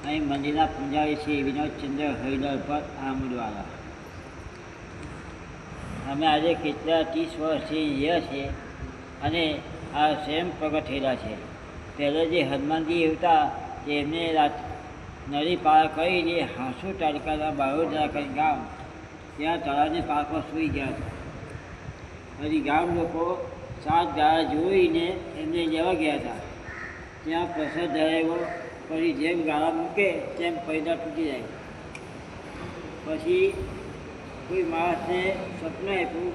અહીં મંદિરના પૂજારી શ્રી વિનોદચંદ્ર હરિદર પર આમદવાલા. અમે આજે કેટલા 30 વર્ષથી રહ્યા છીએ અને આ સ્વયં પ્રગટ થયેલા છે. પહેલાં જે હનુમાનજી હતા તેમને નદી પાર કરીને 80 તાલુકાના બારોદરા કરીને ગામ ત્યાં તળાવની પાર્કમાં સૂઈ ગયા હતા. પછી ગામ લોકો 7 ગાળા જોઈને એમને લેવા ગયા હતા. ત્યાં પ્રસાદ ધરાવ્યો. પછી જેમ ગાળા મૂકે તેમ પૈડા તૂટી જાય. પછી કોઈ માણસને સપનું આપ્યું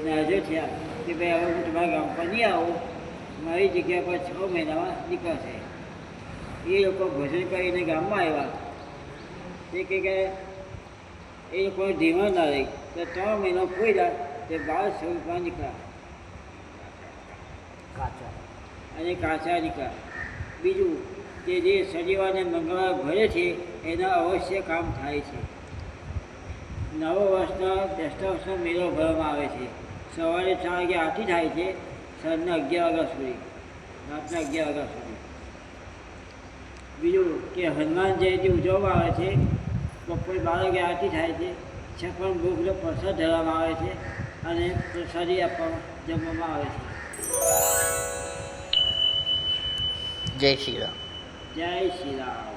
ને હાજર થયા કે ભાઈ હવે હું તમારા ગામ પર નહીં આવું, મારી જગ્યા પર 6 મહિનામાં નીકળશે. એ લોકો ભજન કરીને ગામમાં આવ્યા. એ કે એ લોકોને ધીમા ના રહી તો 3 મહિના પૂર્યા તે 12 સ્વરૂપમાં નીકળ્યા, અને કાચા નીકળ્યા. બીજું કે જે શનિવાર અને મંગળવાર ભરે છે એના અવશ્ય કામ થાય છે. નવા વર્ષના બેસતા વર્ષનો મેળો ભરવામાં આવે છે. સવારે 4 વાગે આરતી થાય છે, સાંજના 11 વાગ્યા સુધી, રાતના 11 વાગ્યા સુધી. બીજું કે હનુમાન જયંતિ ઉજવવામાં આવે છે. બપોરે 12 વાગે આરતી થાય છે. 56 ભોગનો પ્રસાદ ધરવામાં આવે છે અને પ્રસાદી આપવામાં જમવામાં આવે છે. જય શ્રી રામ. જય શ્રી રામ.